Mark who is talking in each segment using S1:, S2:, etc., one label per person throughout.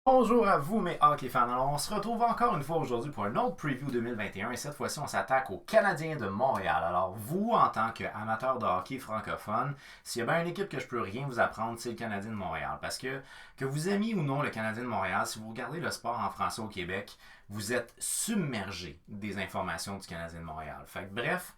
S1: Bonjour à vous mes hockey fans. Alors on se retrouve encore une fois aujourd'hui pour un autre preview 2021 et cette fois-ci on s'attaque aux Canadiens de Montréal. Alors vous en tant qu'amateur de hockey francophone, s'il y a bien une équipe que je peux rien vous apprendre, c'est le Canadien de Montréal. Parce que vous aimiez ou non le Canadien de Montréal, si vous regardez le sport en français au Québec, vous êtes submergé des informations du Canadien de Montréal. Fait que bref,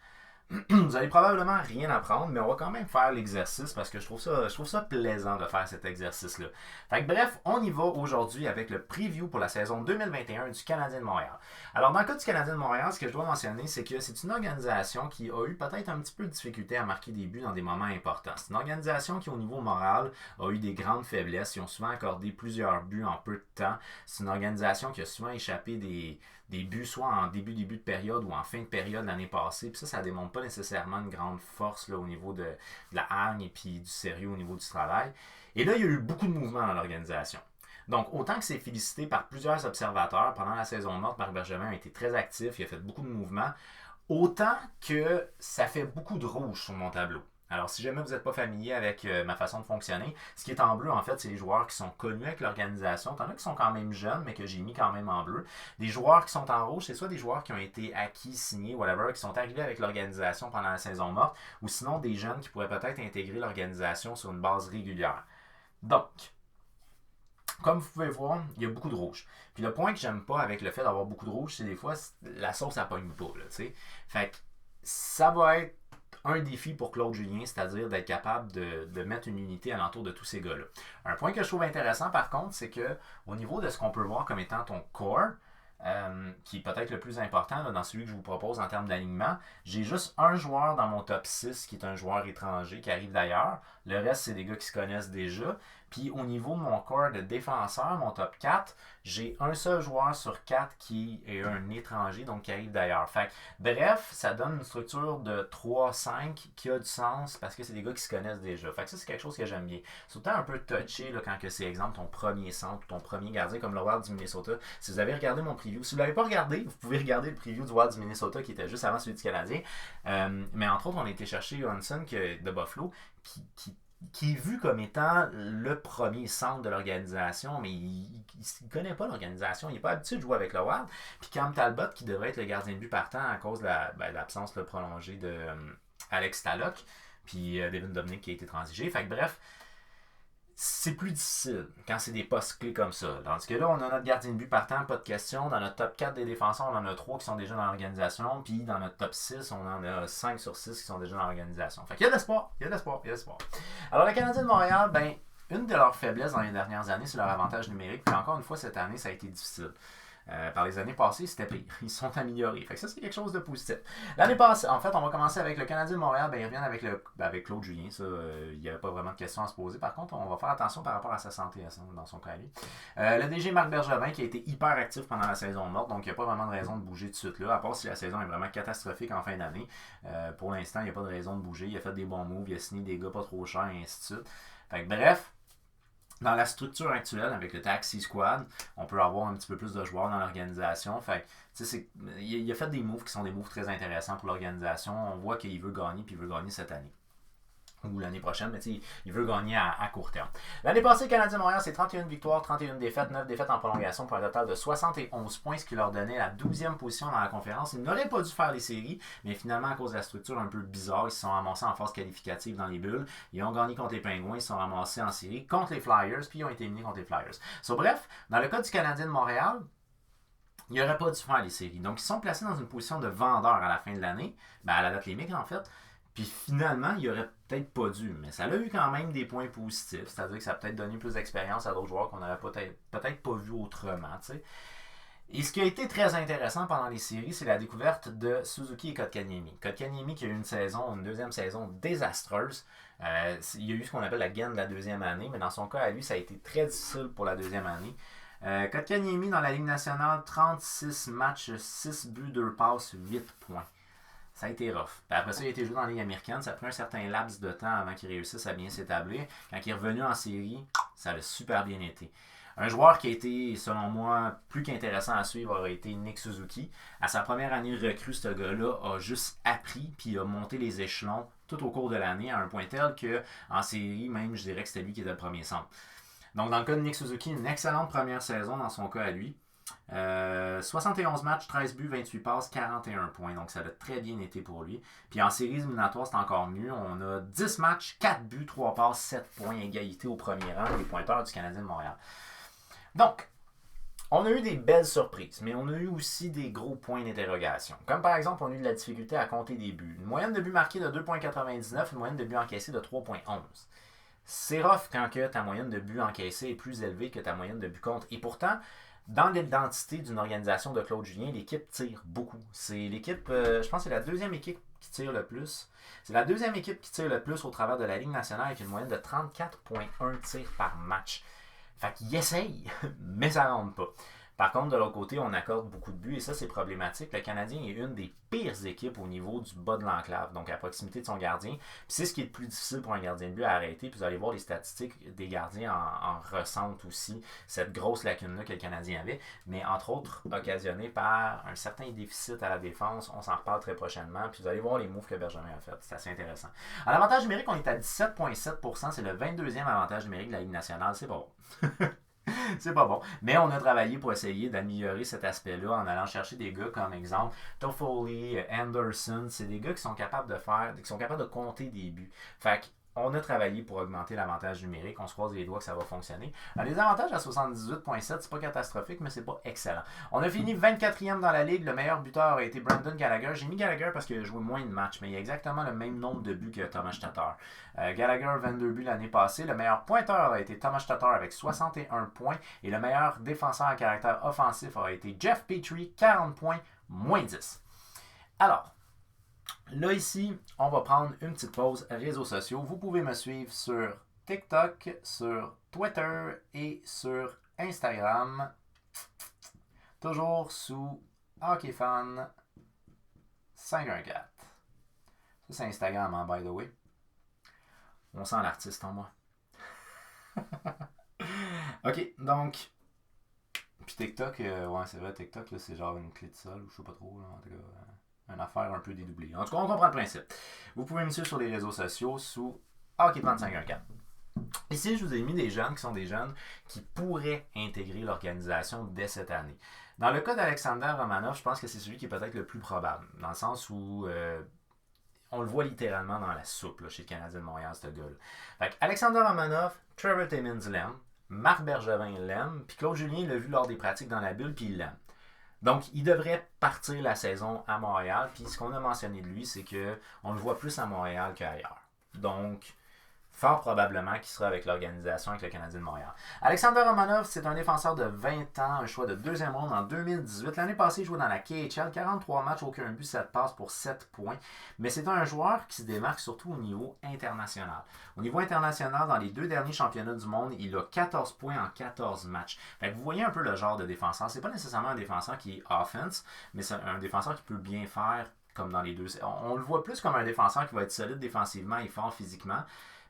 S1: vous allez probablement rien apprendre, mais on va quand même faire l'exercice parce que je trouve ça plaisant de faire cet exercice-là. Fait que bref, on y va aujourd'hui avec le preview pour la saison 2021 du Canadien de Montréal. Alors dans le cas du Canadien de Montréal, ce que je dois mentionner, c'est que c'est une organisation qui a eu peut-être un petit peu de difficulté à marquer des buts dans des moments importants. C'est une organisation qui, au niveau moral, a eu des grandes faiblesses. Ils ont souvent accordé plusieurs buts en peu de temps. C'est une organisation qui a souvent échappé des buts, soit en début de période ou en fin de période l'année passée. Puis ça démontre pas nécessairement une grande force là, au niveau de la hargne et puis du sérieux au niveau du travail. Et là, il y a eu beaucoup de mouvements dans l'organisation. Donc, autant que c'est félicité par plusieurs observateurs, pendant la saison morte, Marc Bergevin a été très actif, il a fait beaucoup de mouvements, autant que ça fait beaucoup de rouge sur mon tableau. Alors, si jamais vous n'êtes pas familier avec ma façon de fonctionner, ce qui est en bleu, en fait, c'est les joueurs qui sont connus avec l'organisation. T'en as qui sont quand même jeunes, mais que j'ai mis quand même en bleu. Des joueurs qui sont en rouge, c'est soit des joueurs qui ont été acquis, signés, whatever, qui sont arrivés avec l'organisation pendant la saison morte, ou sinon des jeunes qui pourraient peut-être intégrer l'organisation sur une base régulière. Donc, comme vous pouvez voir, il y a beaucoup de rouge. Puis le point que j'aime pas avec le fait d'avoir beaucoup de rouge, c'est des fois, la sauce, elle pogne pas, là, tu sais. Fait que ça va être un défi pour Claude Julien, c'est-à-dire d'être capable de mettre une unité alentour de tous ces gars-là. Un point que je trouve intéressant, par contre, c'est que au niveau de ce qu'on peut voir comme étant ton core, qui est peut-être le plus important là, dans celui que je vous propose en termes d'alignement, j'ai juste un joueur dans mon top 6 qui est un joueur étranger qui arrive d'ailleurs. Le reste, c'est des gars qui se connaissent déjà. Puis au niveau de mon corps de défenseur, mon top 4, j'ai un seul joueur sur 4 qui est un étranger, donc qui arrive d'ailleurs. Fait que, bref, ça donne une structure de 3-5 qui a du sens parce que c'est des gars qui se connaissent déjà. Fait que ça, c'est quelque chose que j'aime bien. C'est autant un peu touché là, quand que c'est, exemple, ton premier centre, ton premier gardien, comme le Wild du Minnesota. Si vous avez regardé mon preview, si vous ne l'avez pas regardé, vous pouvez regarder le preview du Wild du Minnesota qui était juste avant celui du Canadien. Mais entre autres, on a été chercher Johansson de Buffalo qui est vu comme étant le premier centre de l'organisation, mais il ne connaît pas l'organisation, il n'est pas habitué de jouer avec le Wild. Puis Cam Talbot, qui devrait être le gardien de but partant à cause de l'absence prolongée de Alex Stalock, puis Devin Dominic qui a été transigé. Fait que bref, c'est plus difficile quand c'est des postes clés comme ça. Tandis que là, on a notre gardien de but partant, pas de question. Dans notre top 4 des défenseurs, on en a 3 qui sont déjà dans l'organisation. Puis dans notre top 6, on en a 5 sur 6 qui sont déjà dans l'organisation. Fait qu'il y a de l'espoir, il y a de l'espoir, il y a de l'espoir. Alors, le Canadien de Montréal, ben, une de leurs faiblesses dans les dernières années, c'est leur avantage numérique. Puis encore une fois, cette année, ça a été difficile. Par les années passées, c'était pire. Ils se sont améliorés. Fait que ça, c'est quelque chose de positif. L'année passée, en fait, on va commencer avec le Canadien de Montréal. Ben, ils reviennent avec Claude Julien. Ça, il n'y avait pas vraiment de questions à se poser. Par contre, on va faire attention par rapport à sa santé dans son cas à lui. Le DG Marc Bergevin qui a été hyper actif pendant la saison morte. Donc, il n'y a pas vraiment de raison de bouger tout de suite là. À part si la saison est vraiment catastrophique en fin d'année. Pour l'instant, il n'y a pas de raison de bouger. Il a fait des bons moves. Il a signé des gars pas trop chers et ainsi de suite. Fait que bref, dans la structure actuelle, avec le Taxi Squad, on peut avoir un petit peu plus de joueurs dans l'organisation. Fait il a fait des moves qui sont des moves très intéressants pour l'organisation. On voit qu'il veut gagner, puis il veut gagner cette année. Ou l'année prochaine, mais il veut gagner à court terme. L'année passée, le Canadien de Montréal, c'est 31 victoires, 31 défaites, 9 défaites en prolongation pour un total de 71 points, ce qui leur donnait la 12e position dans la conférence. Ils n'auraient pas dû faire les séries, mais finalement, à cause de la structure un peu bizarre, ils se sont ramassés en phase qualificative dans les bulles. Ils ont gagné contre les Pingouins, ils se sont ramassés en série contre les Flyers, puis ils ont été éliminés contre les Flyers. Bref, dans le cas du Canadien de Montréal, il n'aurait pas dû faire les séries. Donc, ils sont placés dans une position de vendeur à la fin de l'année, à la date limite en fait. Puis finalement, il aurait peut-être pas dû, mais ça a eu quand même des points positifs, c'est-à-dire que ça a peut-être donné plus d'expérience à d'autres joueurs qu'on n'aurait peut-être pas vu autrement. T'sais. Et ce qui a été très intéressant pendant les séries, c'est la découverte de Suzuki et Kotkaniemi. Kotkaniemi qui a eu une deuxième saison désastreuse. Il y a eu ce qu'on appelle la gaine de la deuxième année, mais dans son cas, à lui, ça a été très difficile pour la deuxième année. Kotkaniemi dans la Ligue nationale, 36 matchs, 6 buts, 2 passes, 8 points. Ça a été rough. Puis après ça, il a été joué dans la Ligue américaine. Ça a pris un certain laps de temps avant qu'il réussisse à bien s'établir. Quand il est revenu en série, ça a super bien été. Un joueur qui a été, selon moi, plus qu'intéressant à suivre aurait été Nick Suzuki. À sa première année recrue, ce gars-là a juste appris puis a monté les échelons tout au cours de l'année à un point tel qu'en série, même, je dirais que c'était lui qui était le premier centre. Donc, dans le cas de Nick Suzuki, une excellente première saison dans son cas à lui. 71 matchs, 13 buts, 28 passes, 41 points. Donc, ça a très bien été pour lui. Puis en séries éliminatoires, c'est encore mieux. On a 10 matchs, 4 buts, 3 passes, 7 points, égalité au premier rang des pointeurs du Canadien de Montréal. Donc, on a eu des belles surprises, mais on a eu aussi des gros points d'interrogation. Comme par exemple, on a eu de la difficulté à compter des buts. Une moyenne de buts marqués de 2,99, une moyenne de buts encaissés de 3,11. C'est rough quand que ta moyenne de buts encaissés est plus élevée que ta moyenne de buts contre. Et pourtant, dans l'identité d'une organisation de Claude Julien, l'équipe tire beaucoup. C'est l'équipe, je pense que c'est la deuxième équipe qui tire le plus. C'est la deuxième équipe qui tire le plus au travers de la Ligue nationale avec une moyenne de 34,1 tirs par match. Fait qu'il essaye, mais ça ne rentre pas. Par contre, de l'autre côté, on accorde beaucoup de buts et ça, c'est problématique. Le Canadien est une des pires équipes au niveau du bas de l'enclave, donc à proximité de son gardien. Puis c'est ce qui est le plus difficile pour un gardien de but à arrêter. Puis vous allez voir les statistiques des gardiens en ressentent aussi cette grosse lacune-là que le Canadien avait, mais entre autres occasionnée par un certain déficit à la défense. On s'en reparle très prochainement. Puis vous allez voir les moves que Benjamin a fait. C'est assez intéressant. En avantage numérique, on est à 17,7%. C'est le 22e avantage numérique de la Ligue nationale. C'est pas bon. C'est pas bon. Mais on a travaillé pour essayer d'améliorer cet aspect-là en allant chercher des gars comme exemple Toffoli, Anderson. C'est des gars qui sont capables de faire, qui sont capables de compter des buts. Fait on a travaillé pour augmenter l'avantage numérique. On se croise les doigts que ça va fonctionner. Les avantages à 78,7, c'est pas catastrophique, mais c'est pas excellent. On a fini 24e dans la ligue. Le meilleur buteur a été Brendan Gallagher. J'ai mis Gallagher parce qu'il a joué moins de matchs, mais il a exactement le même nombre de buts que Thomas Tatar. Gallagher, 22 buts l'année passée. Le meilleur pointeur a été Thomas Tatar avec 61 points. Et le meilleur défenseur à caractère offensif a été Jeff Petrie, 40 points, moins 10. Alors, là, ici, on va prendre une petite pause réseaux sociaux. Vous pouvez me suivre sur TikTok, sur Twitter et sur Instagram. Toujours sous HockeyFan 514. Ça, c'est Instagram, hein, by the way. On sent l'artiste en moi. Ok, donc... Puis TikTok, ouais, c'est vrai, TikTok, là, c'est genre une clé de sol, ou je sais pas trop, là, en tout cas... Une affaire un peu dédoublée. En tout cas, on comprend le principe. Vous pouvez me suivre sur les réseaux sociaux sous HockeyFan514. Ici, je vous ai mis des jeunes qui sont des jeunes qui pourraient intégrer l'organisation dès cette année. Dans le cas d'Alexander Romanov, je pense que c'est celui qui est peut-être le plus probable, dans le sens où on le voit littéralement dans la soupe là, chez le Canadien de Montréal, ce gars-là. Fait Alexander Romanov, Trevor Timmins l'aime, Marc Bergevin l'aime, puis Claude Julien l'a vu lors des pratiques dans la bulle, puis il l'aime. Donc, il devrait partir la saison à Montréal. Puis, ce qu'on a mentionné de lui, c'est qu'on le voit plus à Montréal qu'ailleurs. Donc, fort probablement qu'il sera avec l'organisation, avec le Canadien de Montréal. Alexander Romanov, c'est un défenseur de 20 ans, un choix de deuxième ronde en 2018. L'année passée, il jouait dans la KHL, 43 matchs, aucun but, 7 passes pour 7 points. Mais c'est un joueur qui se démarque surtout au niveau international. Au niveau international, dans les 2 derniers championnats du monde, il a 14 points en 14 matchs. Fait que vous voyez un peu le genre de défenseur. C'est pas nécessairement un défenseur qui est offense, mais c'est un défenseur qui peut bien faire comme dans les deux. On le voit plus comme un défenseur qui va être solide défensivement et fort physiquement,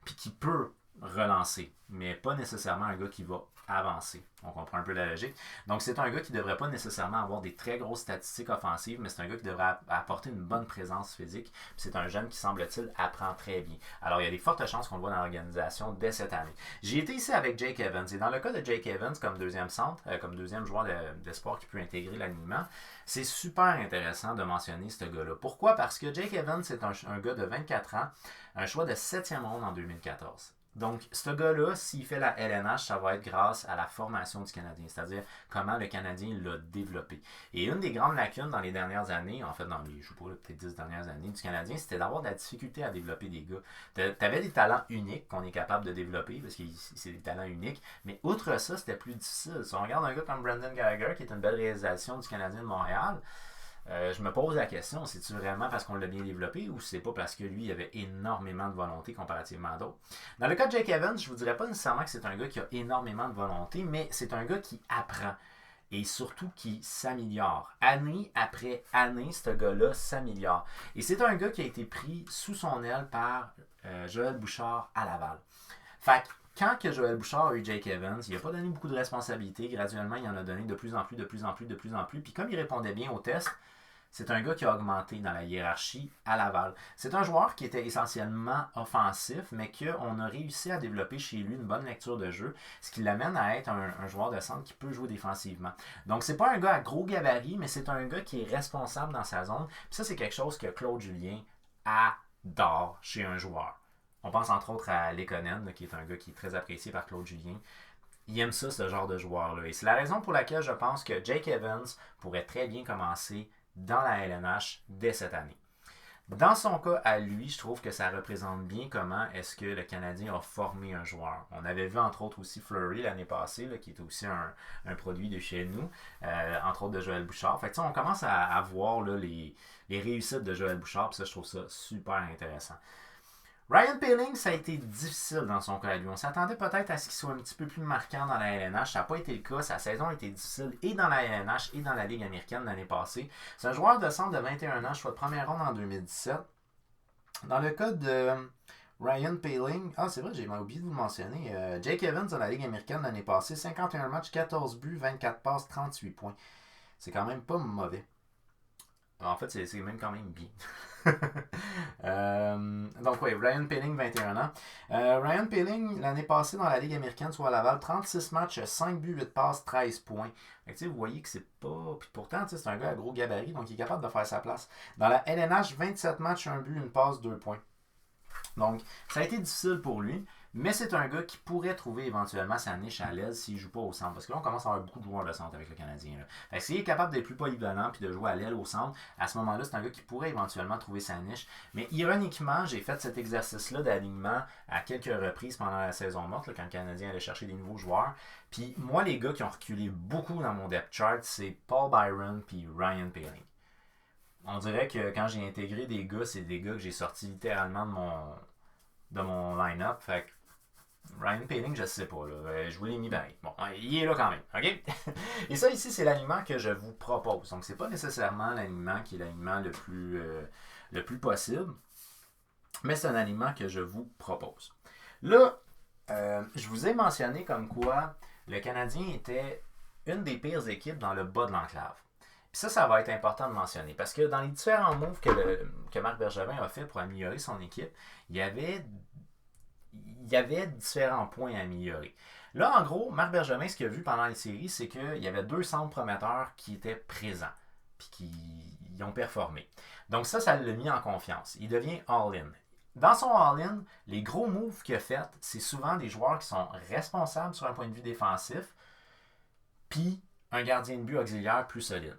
S1: puis qui peut relancer, mais pas nécessairement un gars qui va avancer. On comprend un peu la logique. Donc, c'est un gars qui ne devrait pas nécessairement avoir des très grosses statistiques offensives, mais c'est un gars qui devrait apporter une bonne présence physique. Puis c'est un jeune qui, semble-t-il, apprend très bien. Alors, il y a des fortes chances qu'on le voit dans l'organisation dès cette année. J'ai été ici avec Jake Evans. Et dans le cas de Jake Evans, comme deuxième centre, comme deuxième joueur d'espoir qui peut intégrer l'alignement, c'est super intéressant de mentionner ce gars-là. Pourquoi? Parce que Jake Evans, c'est un gars de 24 ans, un choix de 7e ronde en 2014. Donc, ce gars-là, s'il fait la LNH, ça va être grâce à la formation du Canadien, c'est-à-dire comment le Canadien l'a développé. Et une des grandes lacunes dans les dernières années, en fait dans les, je sais pas, peut-être 10 dernières années du Canadien, c'était d'avoir de la difficulté à développer des gars. Tu avais des talents uniques qu'on est capable de développer, parce que c'est des talents uniques, mais outre ça, c'était plus difficile. Si on regarde un gars comme Brendan Gallagher, qui est une belle réalisation du Canadien de Montréal, je me pose la question, c'est-tu vraiment parce qu'on l'a bien développé ou c'est pas parce que lui, il avait énormément de volonté comparativement à d'autres? Dans le cas de Jake Evans, je vous dirais pas nécessairement que c'est un gars qui a énormément de volonté, mais c'est un gars qui apprend et surtout qui s'améliore. Année après année, ce gars-là s'améliore. Et c'est un gars qui a été pris sous son aile par Joël Bouchard à Laval. Fait que quand que Joël Bouchard a eu Jake Evans, il n'a pas donné beaucoup de responsabilités. Graduellement, il en a donné de plus en plus. Puis comme il répondait bien aux tests, c'est un gars qui a augmenté dans la hiérarchie à Laval. C'est un joueur qui était essentiellement offensif, mais qu'on a réussi à développer chez lui une bonne lecture de jeu, ce qui l'amène à être un joueur de centre qui peut jouer défensivement. Donc, c'est pas un gars à gros gabarit, mais c'est un gars qui est responsable dans sa zone. Puis ça, c'est quelque chose que Claude Julien adore chez un joueur. On pense entre autres à Lekonen, qui est un gars qui est très apprécié par Claude Julien. Il aime ça, ce genre de joueur-là. Et c'est la raison pour laquelle je pense que Jake Evans pourrait très bien commencer dans la LNH dès cette année. Dans son cas, à lui, je trouve que ça représente bien comment est-ce que le Canadien a formé un joueur. On avait vu entre autres aussi Fleury l'année passée, là, qui est aussi un produit de chez nous, entre autres de Joël Bouchard. Fait que, on commence à voir là, les réussites de Joël Bouchard, puis ça, je trouve ça super intéressant. Ryan Poehling, ça a été difficile dans son cas à lui. On s'attendait peut-être à ce qu'il soit un petit peu plus marquant dans la LNH. Ça n'a pas été le cas. Sa saison a été difficile et dans la LNH et dans la Ligue américaine l'année passée. C'est un joueur de centre de 21 ans, choix de première ronde en 2017. Dans le cas de Ryan Poehling, c'est vrai, j'ai oublié de vous le mentionner. Jake Evans dans la Ligue américaine l'année passée, 51 matchs, 14 buts, 24 passes, 38 points. C'est quand même pas mauvais. En fait, c'est même quand même bien. Donc oui, Ryan Poehling, 21 ans. Ryan Poehling, l'année passée dans la Ligue américaine, soit à Laval, 36 matchs, 5 buts, 8 passes, 13 points. Fait que, vous voyez que c'est pas... Puis pourtant, c'est un gars à gros gabarit, donc il est capable de faire sa place. Dans la LNH, 27 matchs, 1 but, 1 passe, 2 points. Donc, ça a été difficile pour lui, mais c'est un gars qui pourrait trouver éventuellement sa niche à l'aise s'il ne joue pas au centre. Parce que là, on commence à avoir beaucoup de joueurs de centre avec le Canadien. Là. Fait que s'il est capable d'être plus polyvalent et de jouer à l'aile au centre, à ce moment-là, c'est un gars qui pourrait éventuellement trouver sa niche. Mais ironiquement, j'ai fait cet exercice-là d'alignement à quelques reprises pendant la saison morte, là, quand le Canadien allait chercher des nouveaux joueurs. Puis moi, les gars qui ont reculé beaucoup dans mon depth chart, c'est Paul Byron puis Ryan Poehling. On dirait que quand j'ai intégré des gars, c'est des gars que j'ai sortis littéralement de mon line-up. Fait que Ryan Poehling, je sais pas. Là. Je vous l'ai mis pareil. Bon, il est là quand même. OK? Et ça, ici, c'est l'alignement que je vous propose. Donc, c'est pas nécessairement l'alignement qui est l'alignement le plus possible. Mais c'est un alignement que je vous propose. Là, je vous ai mentionné comme quoi le Canadien était une des pires équipes dans le bas de l'enclave. Puis ça va être important de mentionner. Parce que dans les différents moves que Marc Bergevin a fait pour améliorer son équipe, il y avait différents points à améliorer. Là, en gros, Marc Bergevin, ce qu'il a vu pendant les séries, c'est qu'il y avait 2 centres prometteurs qui étaient présents, puis qui ont performé. Donc ça l'a mis en confiance. Il devient all-in. Dans son all-in, les gros moves qu'il a fait, c'est souvent des joueurs qui sont responsables sur un point de vue défensif, puis un gardien de but auxiliaire plus solide.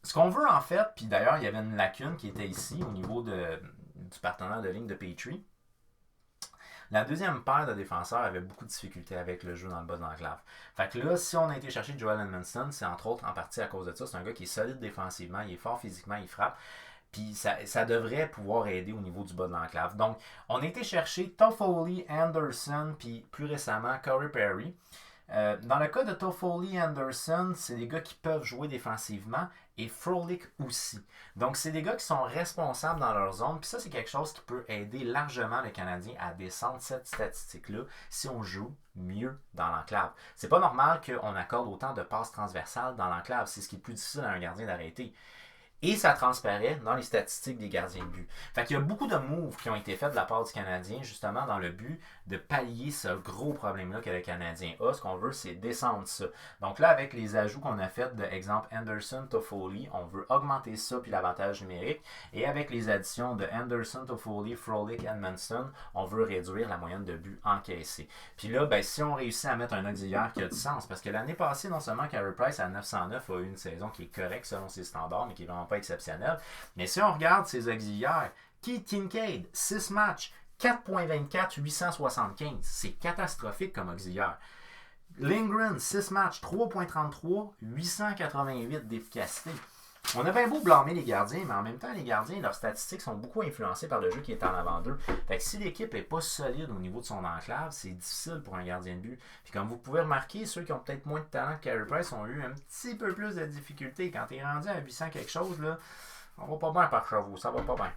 S1: Ce qu'on veut en fait, puis d'ailleurs, il y avait une lacune qui était ici au niveau du partenaire de ligne de Petrie. La deuxième paire de défenseurs avait beaucoup de difficultés avec le jeu dans le bas de l'enclave. Fait que là, si on a été chercher Joel Edmondson, c'est entre autres en partie à cause de ça. C'est un gars qui est solide défensivement, il est fort physiquement, il frappe. Puis ça devrait pouvoir aider au niveau du bas de l'enclave. Donc, on a été chercher Toffoli, Anderson, puis plus récemment Corey Perry. Dans le cas de Toffoli et Anderson, c'est des gars qui peuvent jouer défensivement et Frolik aussi. Donc, c'est des gars qui sont responsables dans leur zone. Puis ça, c'est quelque chose qui peut aider largement le Canadien à descendre cette statistique-là si on joue mieux dans l'enclave. C'est pas normal qu'on accorde autant de passes transversales dans l'enclave. C'est ce qui est plus difficile à un gardien d'arrêter. Et ça transparaît dans les statistiques des gardiens de but. Fait qu'il y a beaucoup de moves qui ont été faits de la part du Canadien, justement dans le but de pallier ce gros problème-là que le Canadien a. Ce qu'on veut, c'est descendre ça. Donc là, avec les ajouts qu'on a faits, de exemple Anderson, Toffoli, on veut augmenter ça puis l'avantage numérique. Et avec les additions de Anderson, Toffoli, Frolik, Edmondson, on veut réduire la moyenne de buts encaissés. Puis là, si on réussit à mettre un auxiliaire qui a du sens, parce que l'année passée, non seulement Carey Price à 909 a eu une saison qui est correcte selon ses standards, mais qui est vraiment pas exceptionnel. Mais si on regarde ses auxiliaires, Keith Kincaid, 6 matchs, 4.24, 875. C'est catastrophique comme auxiliaire. Lindgren, 6 matchs, 3.33, 888 d'efficacité. On a bien beau blâmer les gardiens, mais en même temps, les gardiens, leurs statistiques sont beaucoup influencées par le jeu qui est en avant d'eux. Fait que si l'équipe n'est pas solide au niveau de son enclave, c'est difficile pour un gardien de but. Puis comme vous pouvez remarquer, ceux qui ont peut-être moins de talent que Carey Price ont eu un petit peu plus de difficultés. Quand tu es rendu à 800 quelque chose, là, on va pas bien par chevaux, ça va pas bien.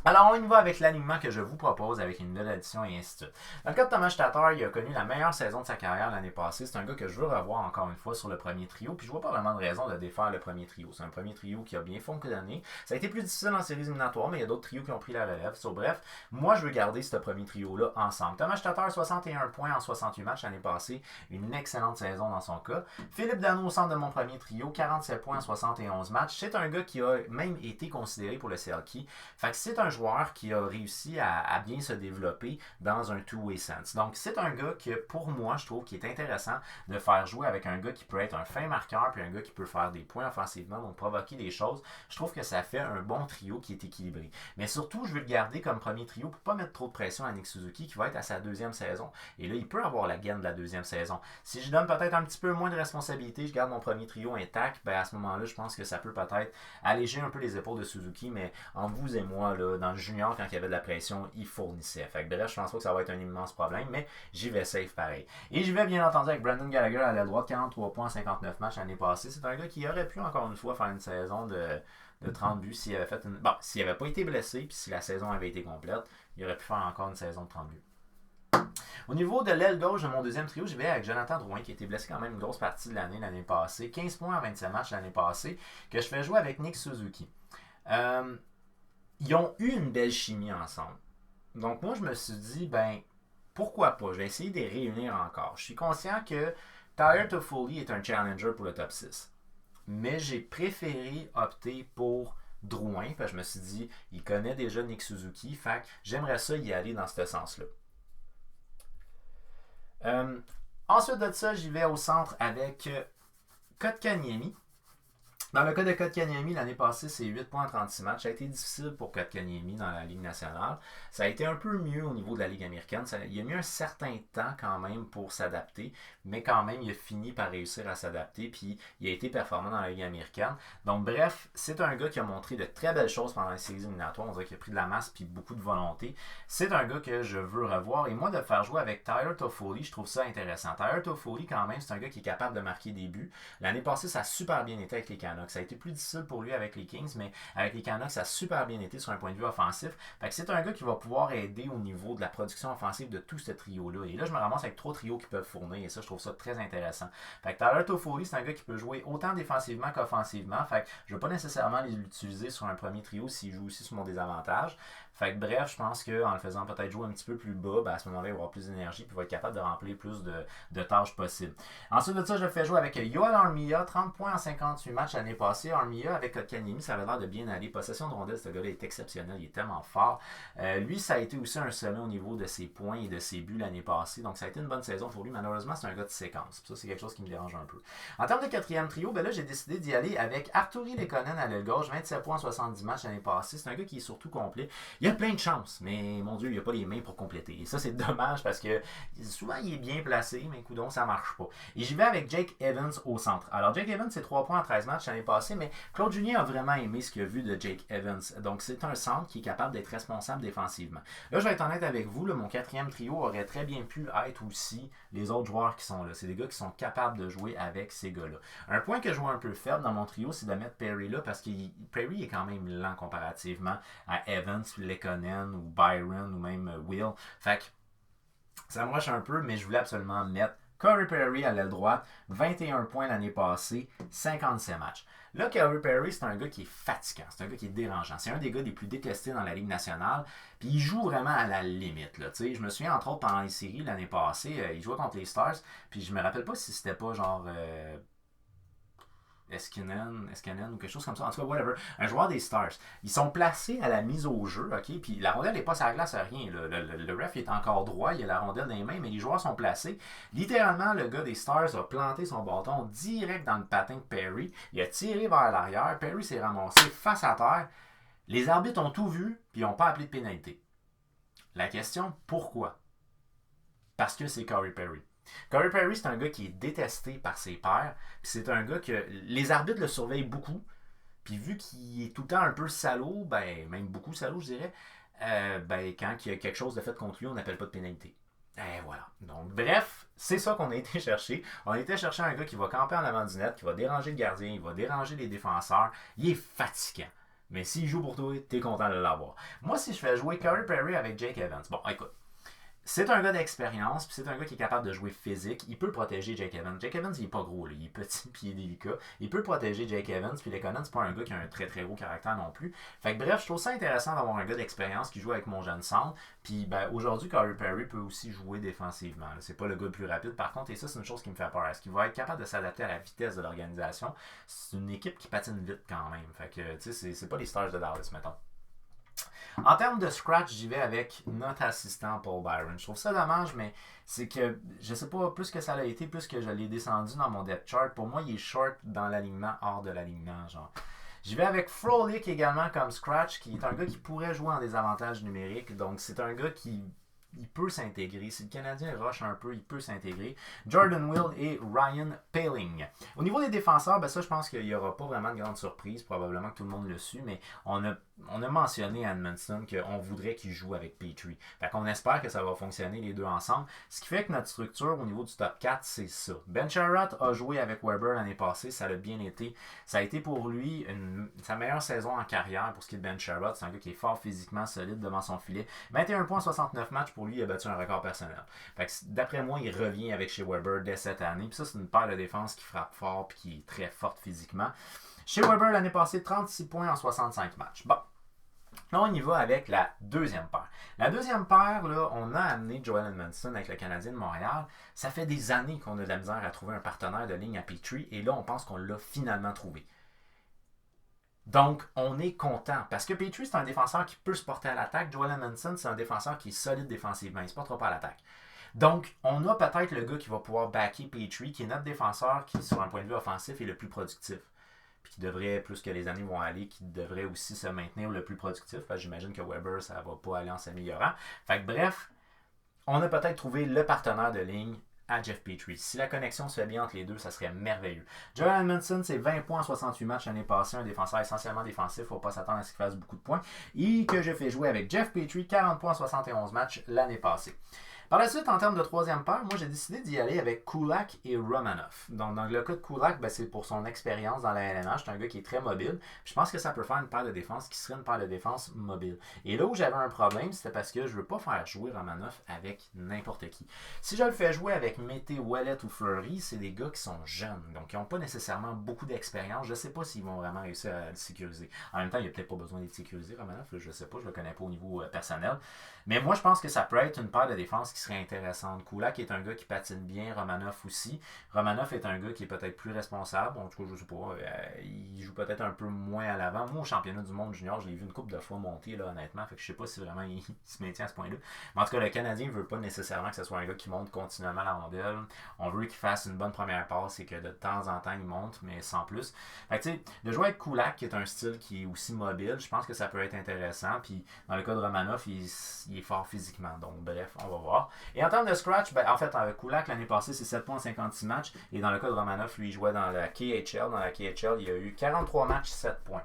S1: Alors, on y va avec l'alignement que je vous propose avec une nouvelle addition et ainsi de suite. Dans le cas de Thomas Tatar, il a connu la meilleure saison de sa carrière l'année passée. C'est un gars que je veux revoir encore une fois sur le premier trio. Puis je vois pas vraiment de raison de défaire le premier trio. C'est un premier trio qui a bien fonctionné. Ça a été plus difficile en séries éliminatoires, mais il y a d'autres trios qui ont pris la relève. Bref, moi je veux garder ce premier trio-là ensemble. Thomas Tatar, 61 points en 68 matchs l'année passée. Une excellente saison dans son cas. Philippe Danault au centre de mon premier trio, 47 points en 71 matchs. C'est un gars qui a même été considéré pour le Selkie. Fait que c'est un joueur qui a réussi à bien se développer dans un two-way sense. Donc, c'est un gars que, pour moi, je trouve qu'il est intéressant de faire jouer avec un gars qui peut être un fin marqueur puis un gars qui peut faire des points offensivement, donc provoquer des choses. Je trouve que ça fait un bon trio qui est équilibré. Mais surtout, je veux le garder comme premier trio pour pas mettre trop de pression à Nick Suzuki qui va être à sa deuxième saison. Et là, il peut avoir la gaine de la deuxième saison. Si je donne peut-être un petit peu moins de responsabilité, je garde mon premier trio intact, ben à ce moment-là, je pense que ça peut peut-être alléger un peu les épaules de Suzuki, mais entre vous et moi, là, dans le junior, quand il y avait de la pression, il fournissait. Fait que bref, je pense pas que ça va être un immense problème, mais j'y vais safe pareil. Et j'y vais bien entendu avec Brendan Gallagher à l'aile droite, 43 points, 59 matchs l'année passée. C'est un gars qui aurait pu encore une fois faire une saison de 30 buts s'il avait fait une. Bon, s'il n'avait pas été blessé, puis si la saison avait été complète, il aurait pu faire encore une saison de 30 buts. Au niveau de l'aile gauche de mon deuxième trio, je vais avec Jonathan Drouin qui a été blessé quand même une grosse partie de l'année passée. 15 points en 27 matchs l'année passée, que je fais jouer avec Nick Suzuki. Ils ont eu une belle chimie ensemble. Donc moi, je me suis dit, ben, pourquoi pas? Je vais essayer de les réunir encore. Je suis conscient que Tyler Toffoli est un challenger pour le top 6. Mais j'ai préféré opter pour Drouin, parce que je me suis dit, il connaît déjà Nick Suzuki, fait que j'aimerais ça y aller dans ce sens-là. Ensuite de ça, j'y vais au centre avec Kotkaniemi. Dans le cas de Kotkaniemi, l'année passée, c'est 8 points en 36 matchs. Ça a été difficile pour Kotkaniemi dans la Ligue nationale. Ça a été un peu mieux au niveau de la Ligue américaine. Il a mis un certain temps quand même pour s'adapter, mais quand même, il a fini par réussir à s'adapter, puis il a été performant dans la Ligue américaine. Donc bref, c'est un gars qui a montré de très belles choses pendant les séries éliminatoires. On dirait qu'il a pris de la masse puis beaucoup de volonté. C'est un gars que je veux revoir. Et moi, de le faire jouer avec Tyler Toffoli, je trouve ça intéressant. Tyler Toffoli, quand même, c'est un gars qui est capable de marquer des buts. L'année passée, ça a super bien été avec les Canucks. Ça a été plus difficile pour lui avec les Kings, mais avec les Canucks, ça a super bien été sur un point de vue offensif. Fait que c'est un gars qui va pouvoir aider au niveau de la production offensive de tout ce trio-là. Et là, je me ramasse avec 3 trios qui peuvent fournir, et ça, je trouve ça très intéressant. Fait que Tyler Toffoli, c'est un gars qui peut jouer autant défensivement qu'offensivement. Fait que je ne veux pas nécessairement l'utiliser sur un premier trio s'il joue aussi sur mon désavantage. Fait que bref, je pense qu'en le faisant peut-être jouer un petit peu plus bas, ben à ce moment-là, il va avoir plus d'énergie et il va être capable de remplir plus de tâches possibles. Ensuite de ça, je le fais jouer avec Yoel Armia, 30 points en 58 matchs l'année passée. Armia avec Kotkaniemi, ça avait l'air de bien aller. Possession de rondelle, ce gars-là est exceptionnel, il est tellement fort. Lui, ça a été aussi un sommet au niveau de ses points et de ses buts l'année passée. Donc ça a été une bonne saison pour lui. Malheureusement, c'est un gars de séquence. Ça, c'est quelque chose qui me dérange un peu. En termes de quatrième trio, ben là, j'ai décidé d'y aller avec Arturi Lekonen à l'aile gauche, 27 points en 70 matchs l'année passée. C'est un gars qui est surtout complet. Il a plein de chance, mais mon Dieu, il n'a pas les mains pour compléter. Et ça, c'est dommage parce que souvent, il est bien placé, mais coudonc, ça marche pas. Et j'y vais avec Jake Evans au centre. Alors, Jake Evans, c'est 3 points en 13 matchs l'année passée, mais Claude Julien a vraiment aimé ce qu'il a vu de Jake Evans. Donc, c'est un centre qui est capable d'être responsable défensivement. Là, je vais être honnête avec vous, là, mon quatrième trio aurait très bien pu être aussi les autres joueurs qui sont là. C'est des gars qui sont capables de jouer avec ces gars-là. Un point que je vois un peu faible dans mon trio, c'est de mettre Perry là, parce que Perry est quand même lent comparativement à Evans, Lekonen ou Byron ou même Will. Fait que ça me rush un peu, mais je voulais absolument mettre Corey Perry à l'aile droite, 21 points l'année passée, 57 matchs. Là, Corey Perry, c'est un gars qui est fatigant, c'est un gars qui est dérangeant. C'est un des gars les plus détestés dans la Ligue nationale, puis il joue vraiment à la limite. Là, je me souviens, entre autres, pendant les séries l'année passée, il jouait contre les Stars, puis je me rappelle pas si c'était pas genre... Eskinen ou quelque chose comme ça. En tout cas, whatever. Un joueur des Stars. Ils sont placés à la mise au jeu, ok? Puis la rondelle n'est pas sur la glace à rien. Le ref est encore droit, il a la rondelle dans les mains, mais les joueurs sont placés. Littéralement, le gars des Stars a planté son bâton direct dans le patin de Perry. Il a tiré vers l'arrière. Perry s'est ramassé face à terre. Les arbitres ont tout vu, puis ils n'ont pas appelé de pénalité. La question, pourquoi? Parce que c'est Corey Perry. Corey Perry, c'est un gars qui est détesté par ses pairs. Puis c'est un gars que les arbitres le surveillent beaucoup. Puis vu qu'il est tout le temps un peu salaud, ben même beaucoup salaud, je dirais, ben quand il y a quelque chose de fait contre lui, on n'appelle pas de pénalité. Et voilà. Donc, bref, c'est ça qu'on a été chercher. On a été chercher un gars qui va camper en avant du net, qui va déranger le gardien, il va déranger les défenseurs. Il est fatigant. Mais s'il joue pour toi, t'es content de l'avoir. Moi, si je fais jouer Corey Perry avec Jake Evans, bon, écoute, c'est un gars d'expérience, puis c'est un gars qui est capable de jouer physique. Il peut protéger Jake Evans. Jake Evans, il est pas gros, là. Il est petit, puis il est délicat. Il peut protéger Jake Evans, puis Lekonen, c'est pas un gars qui a un très très gros caractère non plus. Fait que bref, je trouve ça intéressant d'avoir un gars d'expérience qui joue avec mon jeune centre. Puis ben, aujourd'hui, Corey Perry peut aussi jouer défensivement. Là. C'est pas le gars le plus rapide, par contre, et ça, c'est une chose qui me fait peur. Est-ce qu'il va être capable de s'adapter à la vitesse de l'organisation? C'est une équipe qui patine vite quand même. Fait que, tu sais, c'est pas les Stars de Dallas, mettons. En termes de scratch, j'y vais avec notre assistant Paul Byron. Je trouve ça dommage, mais c'est que, je sais pas, plus que ça l'a été, plus que je l'ai descendu dans mon depth chart, pour moi, il est short dans l'alignement, hors de l'alignement, genre. J'y vais avec Frolic également comme scratch, qui est un gars qui pourrait jouer en désavantage numérique. Donc, c'est un gars qui il peut s'intégrer. Si le Canadien rush un peu, il peut s'intégrer. Jordan Will et Ryan Poehling. Au niveau des défenseurs, ben ça, je pense qu'il n'y aura pas vraiment de grande surprise. Probablement que tout le monde le suit, mais on a mentionné à Edmondson qu'on voudrait qu'il joue avec Petrie. Fait qu'on espère que ça va fonctionner les deux ensemble. Ce qui fait que notre structure au niveau du top 4, c'est ça. Ben Sherratt a joué avec Weber l'année passée. Ça l'a bien été. Ça a été pour lui sa meilleure saison en carrière pour ce qui est de Ben Sherratt. C'est un gars qui est fort physiquement, solide devant son filet. 21 points, 69 matchs pour lui, il a battu un record personnel. Fait que, d'après moi, il revient avec chez Weber dès cette année. Puis ça, c'est une paire de défense qui frappe fort et qui est très forte physiquement. Chez Weber, l'année passée, 36 points en 65 matchs. Bon. Là, on y va avec la deuxième paire. La deuxième paire, là, on a amené Joel Edmondson avec le Canadien de Montréal. Ça fait des années qu'on a de la misère à trouver un partenaire de ligne à Petrie. Et là, on pense qu'on l'a finalement trouvé. Donc, on est content. Parce que Petrie, c'est un défenseur qui peut se porter à l'attaque. Joel Edmondson, c'est un défenseur qui est solide défensivement. Il ne se portera pas à l'attaque. Donc, on a peut-être le gars qui va pouvoir backer Petrie, qui est notre défenseur qui, sur un point de vue offensif, est le plus productif. Puis qui devrait, plus que les années vont aller, qui devrait aussi se maintenir le plus productif. Parce que j'imagine que Weber, ça ne va pas aller en s'améliorant. Fait que bref, on a peut-être trouvé le partenaire de ligne à Jeff Petrie. Si la connexion se fait bien entre les deux, ça serait merveilleux. Joel Edmondson, c'est 20 points en 68 matchs l'année passée, un défenseur essentiellement défensif, il ne faut pas s'attendre à ce qu'il fasse beaucoup de points. Et que j'ai fait jouer avec Jeff Petrie, 40 points en 71 matchs l'année passée. Par la suite, en termes de troisième paire, moi j'ai décidé d'y aller avec Kulak et Romanov. Donc dans le cas de Kulak, ben, c'est pour son expérience dans la LNH. C'est un gars qui est très mobile. Puis je pense que ça peut faire une paire de défense qui serait une paire de défense mobile. Et là où j'avais un problème, c'était parce que je ne veux pas faire jouer Romanov avec n'importe qui. Si je le fais jouer avec Mété, Ouellet ou Fleury, c'est des gars qui sont jeunes. Donc ils n'ont pas nécessairement beaucoup d'expérience. Je ne sais pas s'ils vont vraiment réussir à le sécuriser. En même temps, il n'y a peut-être pas besoin d'être sécurisé, Romanov. Je ne sais pas, je ne le connais pas au niveau personnel. Mais moi, je pense que ça peut être une paire de défense qui serait intéressante. Kulak est un gars qui patine bien, Romanov aussi. Romanov est un gars qui est peut-être plus responsable. En tout cas, je ne sais pas. Il joue peut-être un peu moins à l'avant. Moi, au championnat du monde junior, je l'ai vu une couple de fois monter, là, honnêtement. Fait que je ne sais pas si vraiment il se maintient à ce point-là. Mais en tout cas, le Canadien ne veut pas nécessairement que ce soit un gars qui monte continuellement la rondelle. On veut qu'il fasse une bonne première passe et que de temps en temps, il monte, mais sans plus. Fait que, tu sais, de jouer avec Kulak, qui est un style qui est aussi mobile, je pense que ça peut être intéressant. Puis, dans le cas de Romanov, il est fort physiquement. Donc, bref, on va voir. Et en termes de scratch, ben, en fait, avec Kulak, l'année passée, c'est 7 points en 56 matchs. Et dans le cas de Romanov, lui, il jouait dans la KHL. Dans la KHL, il y a eu 43 matchs, 7 points.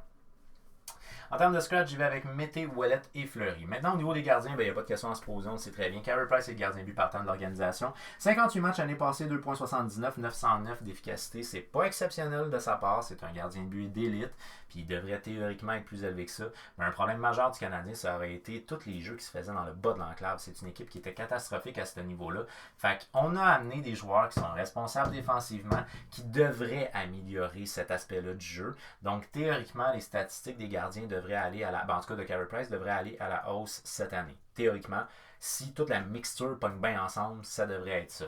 S1: En termes de scratch, j'y vais avec Mété, Ouellet et Fleury. Maintenant, au niveau des gardiens, il n'y a pas de question à se poser, on sait très bien. Carey Price est le gardien but partant de l'organisation. 58 matchs l'année passée, 2,79, 909 d'efficacité. C'est pas exceptionnel de sa part. C'est un gardien de but d'élite. Puis il devrait théoriquement être plus élevé que ça. Mais un problème majeur du Canadien, ça aurait été tous les jeux qui se faisaient dans le bas de l'enclave. C'est une équipe qui était catastrophique à ce niveau-là. Fait qu'on a amené des joueurs qui sont responsables défensivement, qui devraient améliorer cet aspect-là du jeu. Donc théoriquement, les statistiques des gardiens devraient aller à la... Ben, en tout cas de Carey Price, devraient aller à la hausse cette année. Théoriquement, si toute la mixture pogne bien ensemble, ça devrait être ça.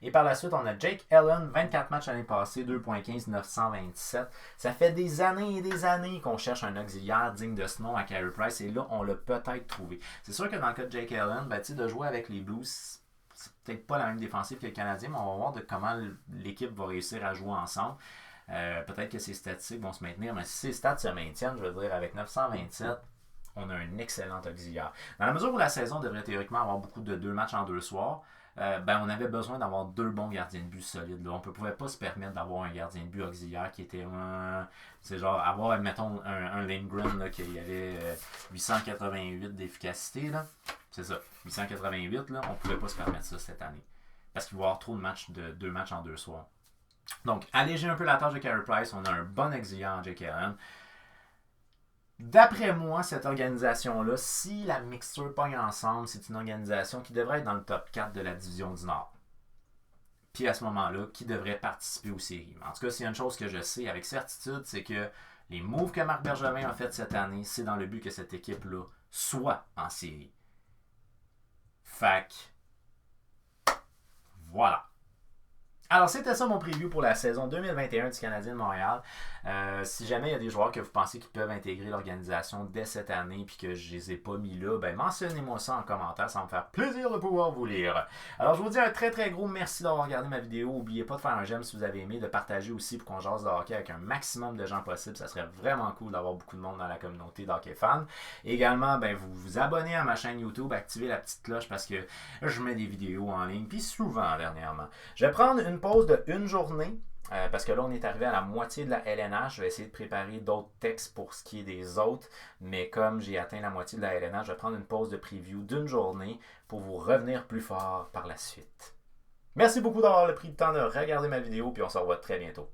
S1: Et par la suite, on a Jake Allen, 24 matchs l'année passée, 2,15, 927. Ça fait des années et des années qu'on cherche un auxiliaire digne de ce nom à Carey Price, et là, on l'a peut-être trouvé. C'est sûr que dans le cas de Jake Allen, ben, de jouer avec les Blues, c'est peut-être pas la même défensive que le Canadien, mais on va voir de comment l'équipe va réussir à jouer ensemble. Peut-être que ses statistiques vont se maintenir, mais si ses stats se maintiennent, je veux dire, avec 927, on a un excellent auxiliaire. Dans la mesure où la saison devrait théoriquement avoir beaucoup de 2 matchs en 2 soirs, ben on avait besoin d'avoir 2 bons gardiens de but solides. Là. On ne pouvait pas se permettre d'avoir un gardien de but auxiliaire qui était c'est genre avoir, admettons, un Lindgren là, qui avait 888 d'efficacité. Là. C'est ça, 888, là, on ne pouvait pas se permettre ça cette année. Parce qu'il va y avoir trop de matchs de 2 matchs en 2 soirs. Donc, alléger un peu la tâche de Carey Price, on a un bon auxiliaire en Jake Allen. D'après moi, cette organisation-là, si la mixture pogne ensemble, c'est une organisation qui devrait être dans le top 4 de la division du Nord. Puis à ce moment-là, qui devrait participer aux séries. En tout cas, s'il y a une chose que je sais avec certitude, c'est que les moves que Marc Bergevin a fait cette année, c'est dans le but que cette équipe-là soit en série. Fac. Voilà. Alors, c'était ça mon preview pour la saison 2021 du Canadien de Montréal. Si jamais il y a des joueurs que vous pensez qui peuvent intégrer l'organisation dès cette année puis que je les ai pas mis là, ben mentionnez-moi ça en commentaire, ça va me faire plaisir de pouvoir vous lire. Alors, je vous dis un très très gros merci d'avoir regardé ma vidéo. N'oubliez pas de faire un j'aime si vous avez aimé, de partager aussi pour qu'on jase de hockey avec un maximum de gens possible. Ça serait vraiment cool d'avoir beaucoup de monde dans la communauté d'hockey fans. Également, ben, vous vous abonnez à ma chaîne YouTube, activez la petite cloche parce que je mets des vidéos en ligne, puis souvent dernièrement. Je vais prendre une pause de une journée. Parce que là, on est arrivé à la moitié de la LNH. Je vais essayer de préparer d'autres textes pour ce qui est des autres. Mais comme j'ai atteint la moitié de la LNH, je vais prendre une pause de preview d'une journée pour vous revenir plus fort par la suite. Merci beaucoup d'avoir pris le temps de regarder ma vidéo, puis on se revoit très bientôt.